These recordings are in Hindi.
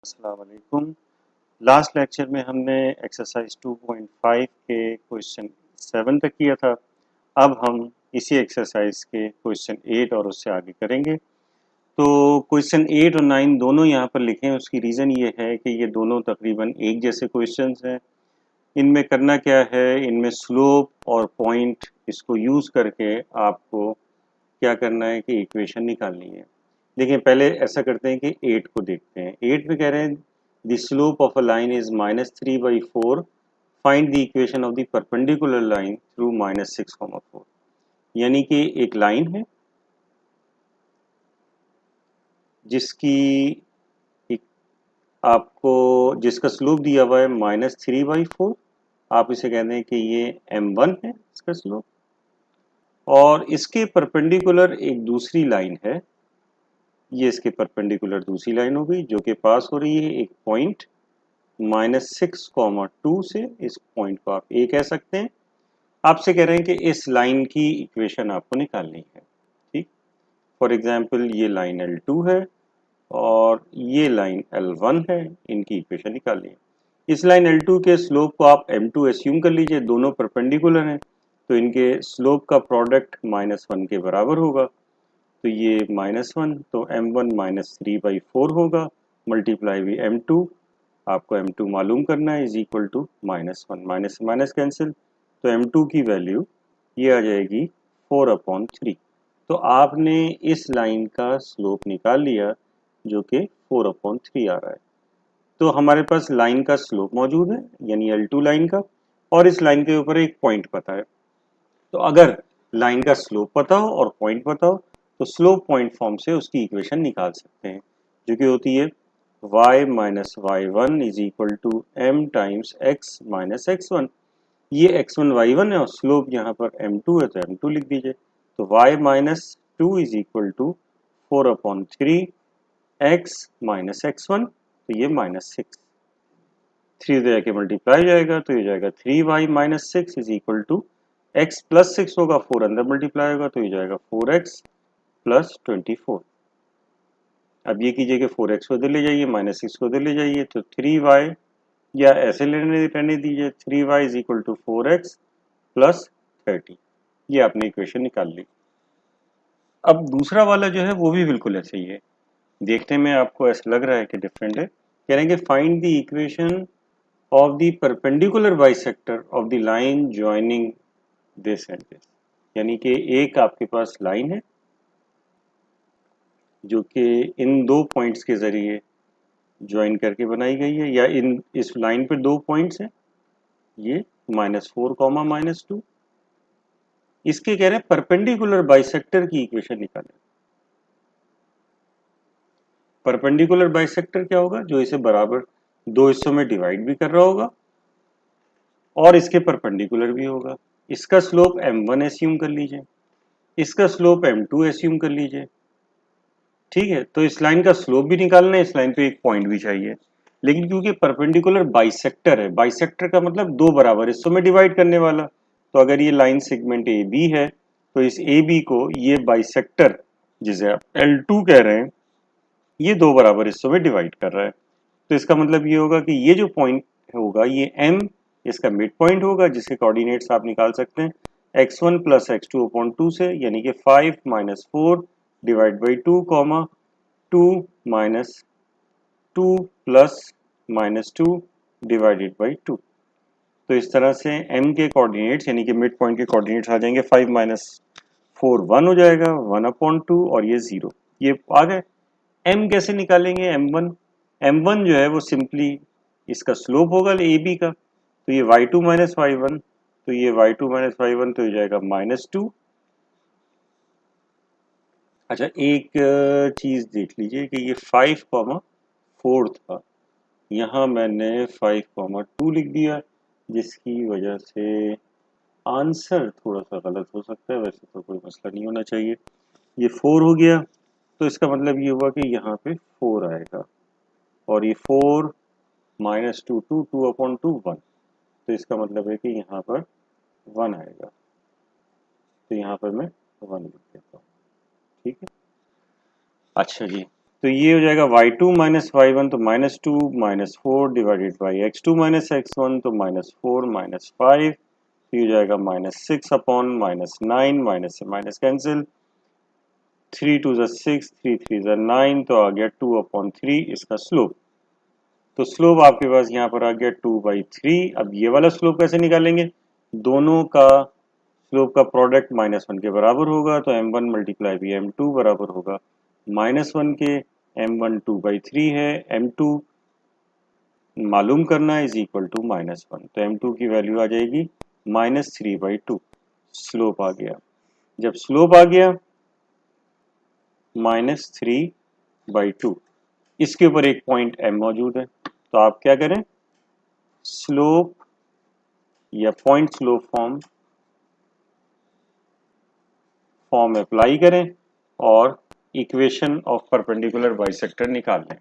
अस्सलाम वालेकुम। लास्ट लेक्चर में हमने एक्सरसाइज 2.5 के क्वेश्चन 7 तक किया था। अब हम इसी एक्सरसाइज के क्वेश्चन 8 और उससे आगे करेंगे। तो क्वेश्चन 8 और 9 दोनों यहाँ पर लिखे हैं। उसकी रीज़न ये है कि ये दोनों तकरीबन एक जैसे क्वेश्चंस हैं। इनमें करना क्या है, इनमें स्लोप और पॉइंट इसको यूज़ करके आपको क्या करना है कि इक्वेशन निकालनी है। देखिए पहले ऐसा करते हैं कि 8 को देखते हैं। 8 में कह रहे हैं the slope of a line is -3/4, find the equation of the perpendicular line through -6,4। यानी कि एक लाइन है जिसकी आपको जिसका स्लोप दिया हुआ है -3/4। आप इसे कहते हैं कि ये m1 है इसका स्लोप, और इसके परपेंडिकुलर एक दूसरी लाइन है। ये इसके परपेंडिकुलर दूसरी लाइन हो गई जो कि पास हो रही है एक पॉइंट -6,2 से। इस पॉइंट को आप ए कह सकते हैं। आपसे कह रहे हैं कि इस लाइन की इक्वेशन आपको निकालनी है। ठीक, फॉर एग्जांपल ये लाइन L2 है और ये लाइन L1 है, इनकी इक्वेशन निकालनी है। इस लाइन L2 के स्लोप को आप m2 एस्यूम कर लीजिए, दोनों परपेंडिकुलर हैं तो इनके स्लोप का प्रोडक्ट -1 के बराबर होगा। तो ये -1, तो m1 -3/4 होगा, मल्टीप्लाई भी m2, आपको m2 मालूम करना है, is equal to -1, minus minus cancel, तो m2 की वैल्यू ये आ जाएगी 4/3। तो आपने इस लाइन का स्लोप निकाल लिया जो कि 4/3 आ रहा है। तो हमारे पास लाइन का स्लोप मौजूद है यानी L2 लाइन का, और इस लाइन के ऊपर एक पॉइंट पता है। तो अगर लाइन का स्लोप पता हो और पॉइंट पता हो तो स्लोप पॉइंट फॉर्म से उसकी इक्वेशन निकाल सकते हैं, जो कि होती है y minus y1 is equal to m times x minus x1। ये x1 y1 है और स्लोप यहाँ पर m2 है तो m2 लिख दीजिए। तो y minus 2 is equal to 4/3 x minus x1, तो ये -6, 3 तो जाके मल्टीप्लाई जाएगा तो ये जाएगा 3y minus 6 is equal to x plus 6 होगा, 4 अंदर मल्टीप्लाई होगा तो ये जाएगा 4x प्लस 24। अब ये कीजिए कि 4x को इधर ले जाइए, -6 को इधर ले जाइए, तो 3y, या ऐसे रहने दीजिए, 3y is equal to 4x plus 30। ये आपने इक्वेशन निकाल ली। अब दूसरा वाला जो है वो भी बिल्कुल ऐसे ही है। देखने में आपको ऐसा लग रहा है कि डिफरेंट है। कह रहे हैं कि find the equation of the perpendicular bisector of the line joining this and this. यानी कि एक आपके पास लाइन है जो कि इन दो पॉइंट्स के जरिए ज्वाइन करके बनाई गई है, या इस लाइन पे दो पॉइंट्स हैं, ये -4, -2। इसके कह रहे हैं परपेंडिकुलर बाइसेक्टर की इक्वेशन निकालें। परपेंडिकुलर बाइसेक्टर क्या होगा? जो इसे बराबर दो हिस्सों में डिवाइड भी कर रहा होगा और इसके परपेंडिकुलर भी होगा। इसका स्लोप m1 एस्यूम कर लीजिए, इसका स्लोप m2 एस्यूम कर लीजिए। ठीक है, तो इस लाइन का स्लोप भी निकालना है, इस लाइन पे एक पॉइंट भी चाहिए। लेकिन क्योंकि परपेंडिकुलर बाइसेक्टर है, बाइसेक्टर का मतलब दो बराबर हिस्सों में डिवाइड करने वाला, तो अगर ये लाइन सेगमेंट ए बी है तो इस ए बी को ये बाइसेक्टर जिसे आप L2 कह रहे हैं, ये दो बराबर हिस्सों में डिवाइड कर रहा है। तो इसका मतलब ये होगा कि ये जो पॉइंट होगा ये m इसका मिड पॉइंट होगा, जिसके कोऑर्डिनेट्स आप निकाल सकते हैं x1 प्लस x2/2 से, यानी कि 5 - 4 divide by 2, 2 minus 2 plus -2 divided by 2। तो इस तरह से m के कोऑर्डिनेट्स यानी कि मिड पॉइंट के कोऑर्डिनेट्स आ जाएंगे 5 - 4 1 हो जाएगा, 1/2, और ये 0, ये आ गए। m कैसे निकालेंगे? m1 जो है वो सिंपली इसका स्लोप होगा ए बी का, तो ये y2 माइनस y1, तो ये y2 माइनस y1 तो ये जाएगा -2। अच्छा, एक चीज देख लीजिए कि ये 5,4 था, यहाँ मैंने 5,2 लिख दिया, जिसकी वजह से आंसर थोड़ा सा गलत हो सकता है। वैसे तो कोई मसला नहीं होना चाहिए। ये 4 हो गया, तो इसका मतलब ये हुआ कि यहाँ पे 4 आएगा, और ये 4 -2 2 2/2 1, तो इसका मतलब है कि यहाँ पर 1 आएगा, तो यहाँ पर मैं 1 लिख देता हूँ। ठीक है, अच्छा जी, तो ये हो जाएगा y2 माइनस y1 तो -2 -4 divided by x2 minus x1 तो -4 -5, तो ये हो जाएगा -6 अपॉन -9, माइनस से माइनस कैंसिल, 3 2 ज़ा 6, 3 3 ज़ा 9, तो आ गया 2/3 इसका स्लोप। तो स्लोप आपके पास यहाँ पर आ गया 2/3। अब ये वाला स्लोप कैसे निकालेंगे? दोनों का स्लोप का प्रोडक्ट -1 के बराबर होगा, तो m1 मल्टीप्लाई बाई m2 बराबर होगा -1 के। m1 2/3 है, m2 मालूम करना इज इक्वल टू -1, तो m2 की वैल्यू आ जाएगी -3/2। स्लोप आ गया। जब स्लोप आ गया -3/2, इसके ऊपर एक पॉइंट m मौजूद है, तो आप क्या करें, स्लोप या पॉइंट स्लोप फॉर्म अप्लाई करें और इक्वेशन ऑफ परपेंडिकुलर बाइसेक्टर निकाल लें।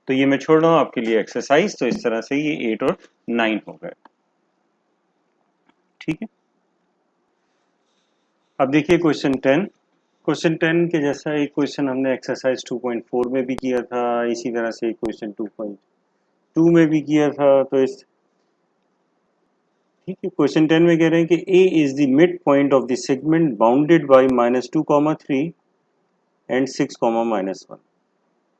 तो ये मैं छोड़ रहा हूं आपके लिए एक्सरसाइज। तो इस तरह से ये 8 और 9 हो गए। ठीक है, अब देखिए क्वेश्चन 10। क्वेश्चन 10 के जैसा एक क्वेश्चन हमने एक्सरसाइज 2.4 में भी किया था, इसी तरह से एक क्वेश्चन 2.2 में भी किया था। तो इस ठीक है, क्वेश्चन 10 में कह रहे हैं कि A is the mid point of the segment bounded by -2, 3 and 6, -1।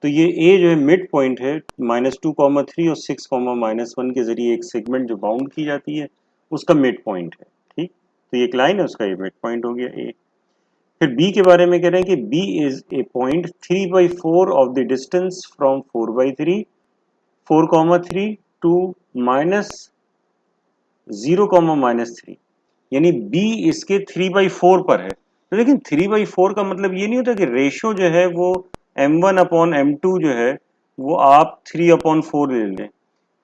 तो ये ए जो है मिड पॉइंट है, -2, 3 और 6, -1 के जरिए एक सेगमेंट जो बाउंड की जाती है उसका मिड पॉइंट है। ठीक, तो ये एक लाइन है, उसका ये मिड पॉइंट हो गया ए। फिर बी के बारे में कह रहे हैं कि B is a point 3/4 of the distance from 4/3, 4, 3 to -0, -3, यानी बी इसके 3/4 पर है। तो लेकिन 3/4 का मतलब ये नहीं होता कि रेशो जो है वो m1/m2 जो है वो आप 3/4 ले लें,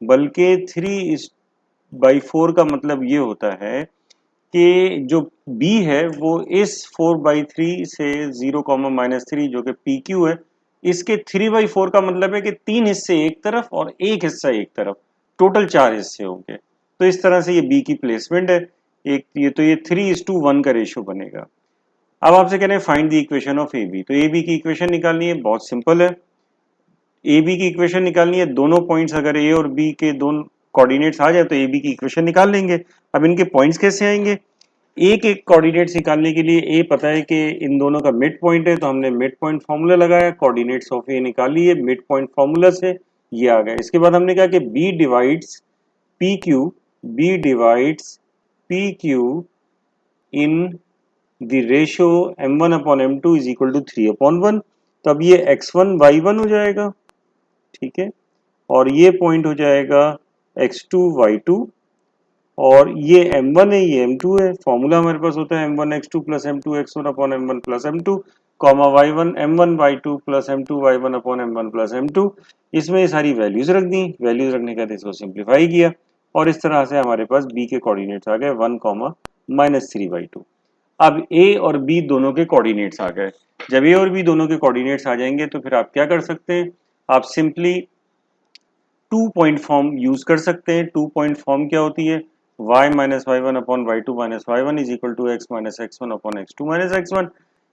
बल्कि 3/4 का मतलब ये होता है कि जो b है वो इस 4/3 से 0, -3 जो कि PQ है, इसके 3/4 का मतलब है कि 3 हिस्से एक तरफ और एक हिस्सा एक तरफ, टोटल 4 हिस्से होंगे। तो इस तरह से ये b की प्लेसमेंट है। एक ये तो ये 3:1 का रेशियो बनेगा। अब आपसे कह रहे हैं find the equation of A B. तो ए बी की इक्वेशन निकालनी है, बहुत सिंपल है। ए बी की इक्वेशन निकालनी है, दोनों पॉइंट्स अगर ए और बी के दोनों कोऑर्डिनेट्स आ जाए तो ए बी की इक्वेशन निकाल लेंगे। अब इनके पॉइंट्स कैसे आएंगे? एक एक कोऑर्डिनेट्स निकालने के लिए ए पता है कि इन दोनों का मिड पॉइंट है, तो हमने मिड पॉइंट फॉर्मूला लगाया, कोऑर्डिनेट्स ऑफ ए निकाली है मिड पॉइंट फॉर्मूला से, ये आ गया। इसके बाद हमने कहा कि B divides P Q, B divides P Q in the ratio m1/m2 is equal to 3/1। तब ये x1 y1 हो जाएगा, ठीक है, और ये पॉइंट हो जाएगा x2 y2, और ये m1 है, ये m2 है। फॉर्मूला हमारे पास होता है m1 x2 plus m2 x1 upon m1 plus m2, comma y1 m1 y2 plus m2 y1 upon m1 plus m2। इसमें ये सारी वैल्यूज रख दी, वैल्यूज रखने के बाद इसको सिंप्लीफाई किया, और इस तरह से हमारे पास b के कोऑर्डिनेट्स आ गए 1, -3/2। अब a और b दोनों के कोऑर्डिनेट्स आ गए। जब a और b दोनों के कोऑर्डिनेट्स आ जाएंगे तो फिर आप क्या कर सकते हैं, आप सिंपली 2 पॉइंट फॉर्म यूज कर सकते हैं। 2 पॉइंट फॉर्म क्या होती है, y minus y1 upon y2 minus y1 is equal to x minus x1 upon x2 minus x1।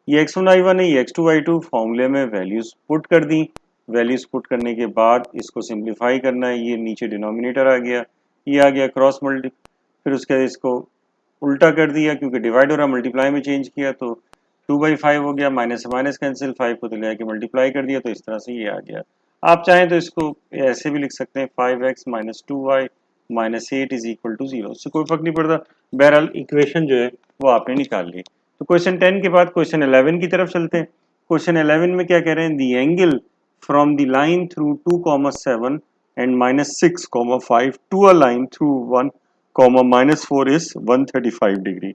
ये x1 y1 है, ये x2 y2, फॉर्मूले में वैल्यूज पुट कर दी। वैल्यूज पुट करने के बाद इसको सिंप्लीफाई करना है, ये नीचे डिनोमिनेटर आ गया, ये आ गया क्रॉस मल्टी, फिर उसके इसको उल्टा कर दिया, क्योंकि डिवाइड हो रहा मल्टीप्लाई में चेंज किया, तो 2/5 हो गया, माइनस से माइनस कैंसिल, 5 को तो ले आके मल्टीप्लाई कर दिया, तो इस तरह से ये आ गया। आप चाहें तो इसको ऐसे भी लिख सकते हैं 5x minus 2y minus 8 is equal to 0, उससे कोई फर्क नहीं पड़ता। बहरहाल इक्वेशन जो है वो आपने निकाल ली। तो क्वेश्चन 10 के बाद क्वेश्चन 11 की तरफ चलते हैं। क्वेश्चन 11 में क्या कह रहे हैं, the angle from the line through 2, 7 and -6, 5 to a line through 1, -4 is 135 degree.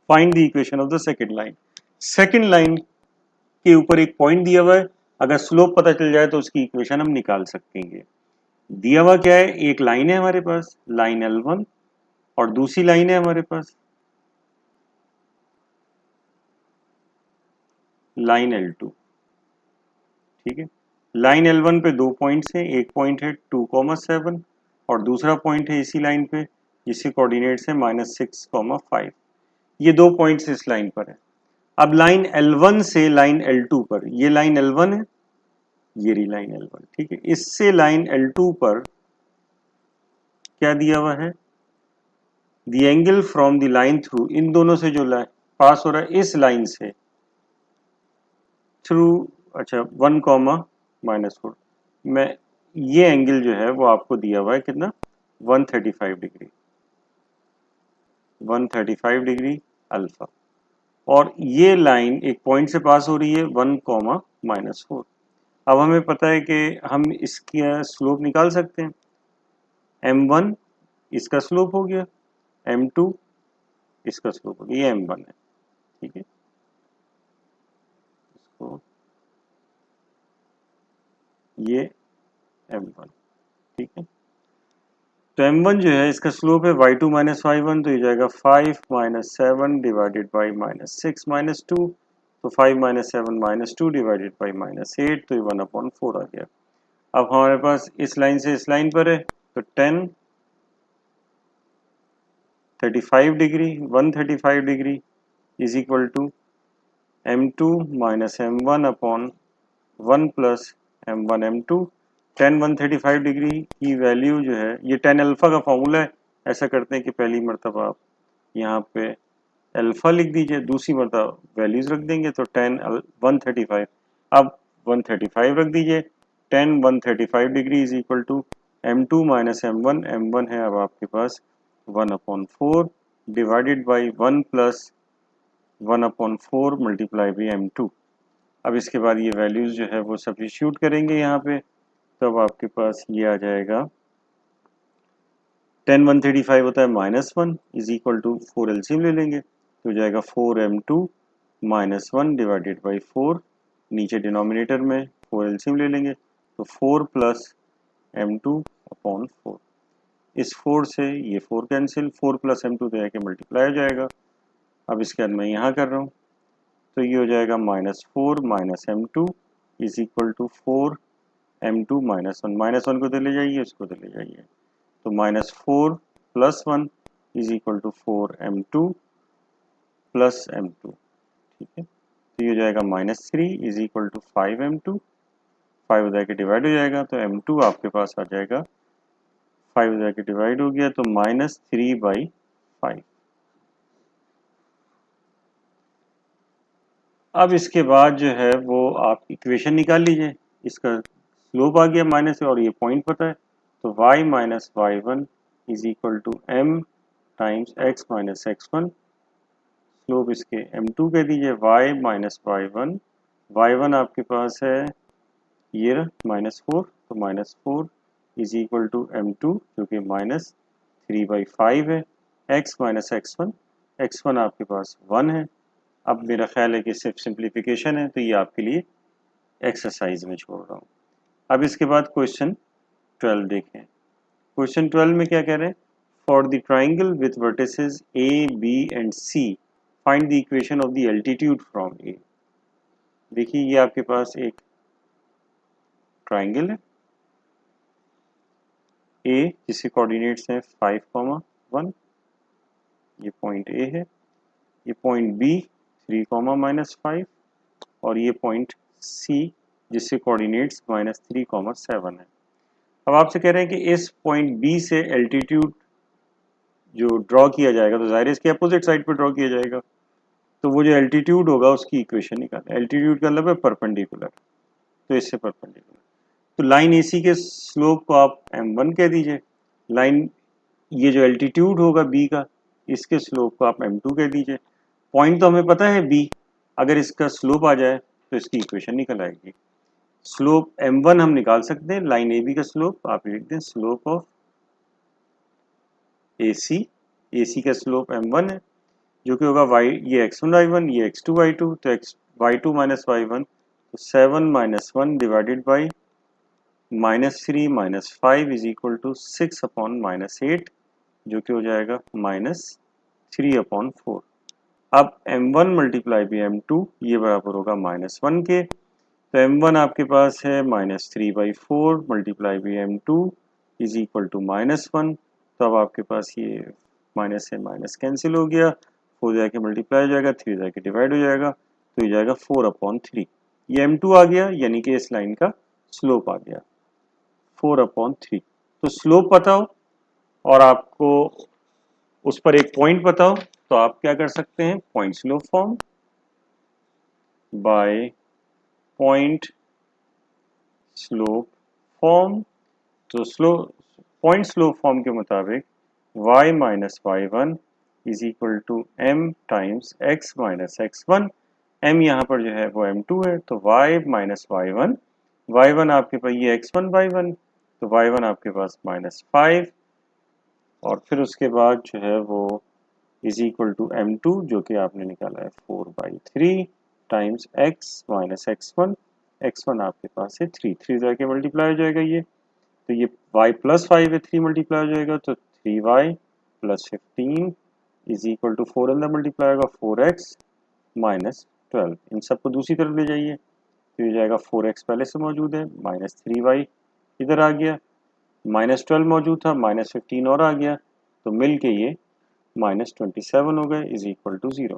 Find the equation of the second line. Second line के ऊपर एक पॉइंट दिया हुआ है, अगर स्लोप पता चल जाए तो उसकी इक्वेशन हम निकाल सकेंगे। दिया हुआ क्या है, एक लाइन है हमारे पास, लाइन L1, और दूसरी लाइन है हमारे पास लाइन L2। ठीक है, लाइन L1 पे 2 पॉइंट्स हैं, एक पॉइंट है 2, 7 और दूसरा पॉइंट है इसी लाइन पे जिसके कोऑर्डिनेट्स है -6, 5। ये 2 पॉइंट्स इस लाइन पर है। अब लाइन L1 से लाइन L2 पर, ये लाइन L1 है, ये रही लाइन L1, ठीक है। इससे लाइन L2 पर क्या दिया हुआ है, the angle from the line through, इन दोनों से जो लाइन पास हो रहा है इस लाइन से थ्रू, अच्छा 1, -4 में, ये एंगल जो है वो आपको दिया हुआ है कितना, 135 डिग्री, 135 डिग्री अल्फा। और ये लाइन एक पॉइंट से पास हो रही है 1, -4। अब हमें पता है कि हम इसकी स्लोप निकाल सकते हैं। m1 इसका स्लोप हो गया, m2 इसका स्लोप हो गया, ये m1 है, ठीक है। इसको ये m1, ठीक है। तो m1 जो है इसका स्लोप है y2 माइनस y1, तो ये जाएगा 5 - 7 डिवाइडेड बाई -6 - 2, तो 5 - 7 - 2 डिवाइडेड बाई -8, तो ये 1/4 आ गया। अब हमारे पास इस लाइन से इस लाइन पर है, तो 10 35 degree 135 degree is equal to m2 minus m1 upon 1 plus m1 m2। 10 135 degree की वैल्यू जो है, ये 10 अल्फा का फॉर्मूला है। ऐसा करते हैं कि पहली मरतबा आप यहाँ पे अल्फा लिख दीजिए, दूसरी मरतबा वैल्यूज रख देंगे, तो 10 135, अब 135 रख दीजिए। 10 135 degree is equal to m2 minus m1, m1 है अब आपके पास 1/4 divided by 1 plus 1/4 multiply by m2। अब इसके बाद ये वैल्यूज जो है वो सब्स्टिट्यूट करेंगे यहाँ पे, तो अब आपके पास ये आ जाएगा 10 135 होता है -1 इज इक्वल टू 4 एलसीएम ले लेंगे, तो हो जाएगा 4m2 -1 डिवाइडेड बाई 4, नीचे डिनोमिनेटर में 4 एलसीएम ले लेंगे, तो 4 प्लस m2 अपॉन 4। इस 4 से ये 4 कैंसिल, 4 प्लस m2 तो जाके मल्टीप्लाई हो जाएगा। अब इसके बाद मैं यहाँ कर रहा हूँ, तो ये हो जाएगा -4 minus m2 is equal to 4m2 -1, -1 को तो ले जाइए, उसको तो ले जाइए, तो -4 plus 1 is equal to 4m2 plus m2, ठीक है। तो ये हो जाएगा -3 इज इक्वल टू 5m2, 5 हो जाके डिवाइड हो जाएगा, तो m2 आपके पास आ जाएगा, 5 हो जाके डिवाइड हो गया, तो -3/5। अब इसके बाद जो है वो आप इक्वेशन निकाल लीजिए, इसका स्लोप आ गया माइनस और ये पॉइंट पता है, तो y minus y1 is equal to m times x minus x1, slope इसके m2 कह दीजिए, y माइनस y1 आपके पास है ये -4, तो -4 इज इक्वल टू m2 जो कि -3/5 है, x माइनस x1 आपके पास 1 है। अब मेरा ख्याल है कि सिर्फ सिंप्लीफिकेशन है, तो ये आपके लिए एक्सरसाइज में छोड़ रहा हूँ। अब इसके बाद क्वेश्चन 12 देखें। क्वेश्चन 12 में क्या कह रहे हैं, for the triangle with vertices A B and C find the equation of the altitude from A. देखिए ये आपके पास एक ट्राइंगल है ए जिसके कोऑर्डिनेट्स हैं 5, 1, ये पॉइंट ए है, ये पॉइंट बी 3, -5 और ये पॉइंट सी जिससे कोऑर्डिनेट्स -3, 7 है। अब आपसे कह रहे हैं कि इस पॉइंट बी से एल्टीट्यूड जो ड्रॉ किया जाएगा, तो जाहिर है इसके अपोजिट साइड पर ड्रॉ किया जाएगा, तो वो जो एल्टीट्यूड होगा उसकी इक्वेशन निकालें। एल्टीट्यूड का मतलब है परपेंडिकुलर, तो इससे परपेंडिकुलर, तो लाइन एसी के स्लोप को आप m1 कह दीजिए, लाइन ये जो एल्टीट्यूड होगा बी का इसके स्लोप को आप m2 कह दीजिए। पॉइंट तो हमें पता है बी, अगर इसका स्लोप आ जाए तो इसकी इक्वेशन निकल आएगी। स्लोप m1 हम निकाल सकते हैं, लाइन ए बी का स्लोप आप लिख दें, स्लोप ऑफ AC का स्लोप m1 है जो कि होगा y, ये x1 y1 ये x2 y2, तो y2 माइनस y1, तो 7 - 1 divided by -3 - 5 is equal to 6/8 जो कि हो जाएगा -3/4। अब m1 मल्टीप्लाई बाई m2 ये बराबर होगा -1 के, तो m1 आपके पास है -3/4 multiply by m2 is equal to -1, तो अब आपके पास ये माइनस से माइनस कैंसिल हो गया, 4 जाके मल्टीप्लाई हो जाएगा, 3 जाके डिवाइड हो जाएगा, तो ये जाएगा 4/3। ये m2 आ गया, यानी कि इस लाइन का स्लोप आ गया 4/3। तो स्लोप पता हो और आपको उस पर एक पॉइंट पता हो तो आप क्या कर सकते हैं, point slope form by point slope form. तो पॉइंट स्लोप फॉर्म के मुताबिक y minus y one is equal to m times x minus x one. M यहाँ पर जो है वो m2 है, तो y माइनस वाई वन आपके पास ये x1 y1, तो y1 आपके पास -5 और फिर उसके बाद जो है वो इज इक्वल टू m2 जो कि आपने निकाला है 4/3 टाइम्स x माइनस x1 आपके पास है 3 जाके मल्टीप्लाई हो जाएगा ये, तो ये y प्लस 5 है 3 मल्टीप्लाई हो जाएगा तो 3y plus 15 is equal to 4 अंदर मल्टीप्लाई होगा 4x माइनस 12। इन सबको दूसरी तरफ ले जाइए तो ये जाएगा 4x पहले से मौजूद है -3y इधर आ गया, -12 मौजूद था -15 और आ गया, तो मिल के ये -27 हो गए इज इक्वल टू 0।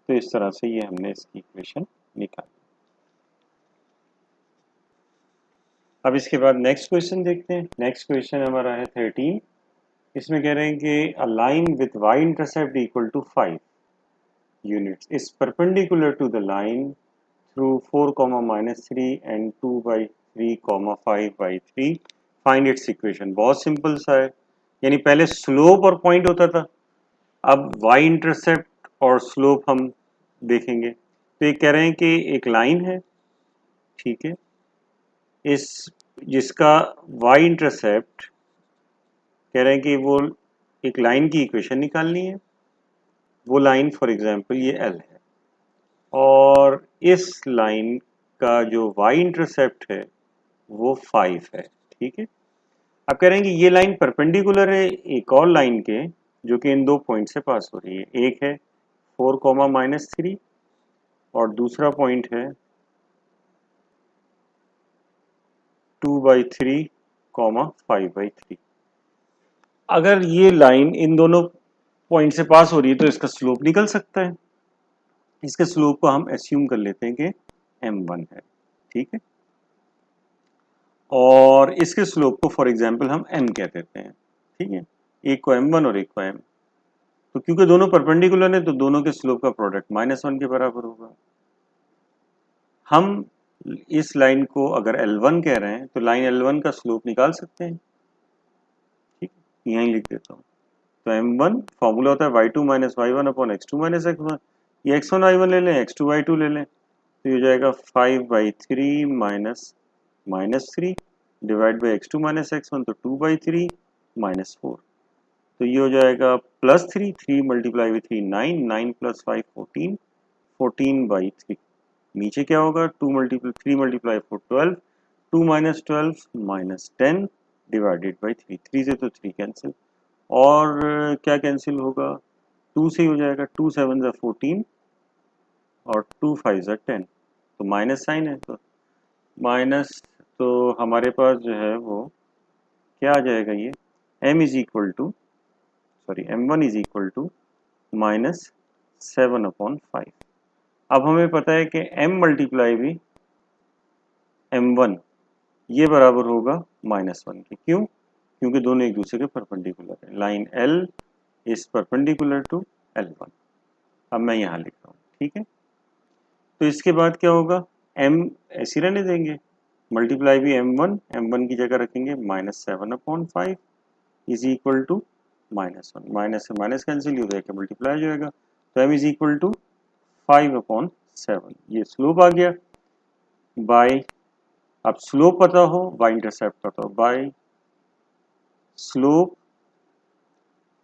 तो इस तरह से ये हमने इसकी इक्वेशन निकाली। अब इसके बाद नेक्स्ट क्वेश्चन देखते हैं। नेक्स्ट क्वेश्चन हमारा है 13। इसमें कह रहे हैं कि a line with y intercept equal to 5 units is perpendicular to the line through 4, -3 and 2/3, 5/3 find its equation. बहुत सिंपल सा है, यानी पहले स्लोप और पॉइंट होता था, अब y इंटरसेप्ट और स्लोप हम देखेंगे। तो ये कह रहे हैं कि एक लाइन है, ठीक है, इस जिसका y इंटरसेप्ट कह रहे हैं कि वो एक लाइन की इक्वेशन निकालनी है। वो लाइन फॉर एग्जांपल ये L है और इस लाइन का जो y इंटरसेप्ट है वो 5 है, ठीक है। अब कह रहे हैं कि ये लाइन परपेंडिकुलर है एक और लाइन के जो कि इन दो पॉइंट से पास हो रही है। एक है 4, -3 और दूसरा पॉइंट है 2/3, 5/3। अगर ये लाइन इन दोनों पॉइंट से पास हो रही है तो इसका स्लोप निकल सकता है। इसके स्लोप को हम एस्यूम कर लेते हैं कि m1 है, ठीक है, और इसके स्लोप को फॉर एग्जांपल हम m कह देते हैं, ठीक है। एक को m1 और एक को m, तो क्योंकि दोनों परपेंडिकुलर है तो दोनों के स्लोप का प्रोडक्ट -1 के बराबर होगा। हम इस लाइन को अगर L1 कह रहे हैं तो लाइन L1 का स्लोप निकाल सकते हैं, ठीक, यहीं लिख देता हूँ। तो m1 फॉर्मूला होता है y2 minus y1 upon x2 minus x1। ये x1 y1 ले लें, x2 y2 ले लें, तो ये हो जाएगा 5/3 -3 divide by x2 minus x1, तो 2/3 -4, तो ये हो जाएगा +3, 3 मल्टीप्लाई विथ 3 9 प्लस 5 14, 14/3। नीचे क्या होगा 3 मल्टीप्लाई 4 12, 2 माइनस 12 -10 डिवाइडेड बाई 3, 3 से तो 3 कैंसिल और क्या कैंसिल होगा 2 से ही हो जाएगा, 2 7 ज़ा 14 और 2 5 ज़ा 10, तो माइनस साइन है तो माइनस, तो हमारे पास जो है वो क्या आ जाएगा ये m is equal to m1 is equal to -7/5। अब हमें पता है कि m मल्टीप्लाई भी m1 ये बराबर होगा -1 के। क्यों? क्योंकि दोनों एक दूसरे के परपेंडिकुलर है। Line L is perpendicular to L1। अब मैं यहाँ लिख रहा हूँ, ठीक है। तो इसके बाद क्या होगा m ऐसे रहने देंगे, मल्टीप्लाई भी m1 की जगह रखेंगे -7/5 इज इक्वल टू -1, माइनस से माइनस कैंसिल हो जाएगा, मल्टीप्लाई हो जाएगा, तो m इज इक्वल टू 5/7। ये स्लोप आ गया बाय, अब स्लोप पता हो y इंटरसेप्ट पता हो, बाय स्लोप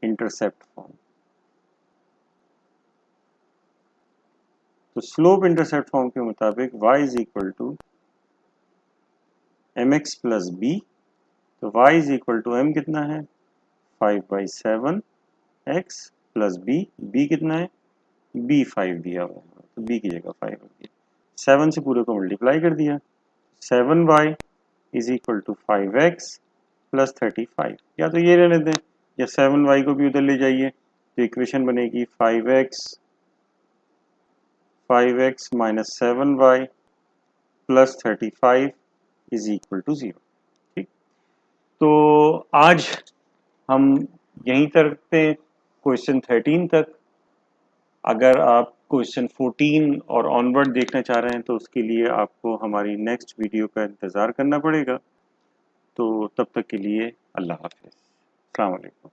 इंटरसेप्ट फॉर्म। तो स्लोप इंटरसेप्ट फॉर्म के मुताबिक y is equal to mx plus b, तो y is equal to m कितना है 5/7 x प्लस b कितना है b 5 दिया हुआ है, तो b की जगह 5 हो गया, 7 से पूरे को मल्टीप्लाई कर दिया, 7y is equal to 5x plus 35, या तो ये रहने दें या 7y को भी उधर ले जाइए, तो इक्वेशन बनेगी 5x minus 7y plus 35 is equal to 0। ठीक, तो आज हम यहीं तक रखते हैं क्वेश्चन 13 तक। अगर आप क्वेश्चन 14 और ऑनवर्ड देखना चाह रहे हैं तो उसके लिए आपको हमारी नेक्स्ट वीडियो का इंतज़ार करना पड़ेगा। तो तब तक के लिए अल्लाह हाफ़िज़। अस्सलाम वालेकुम।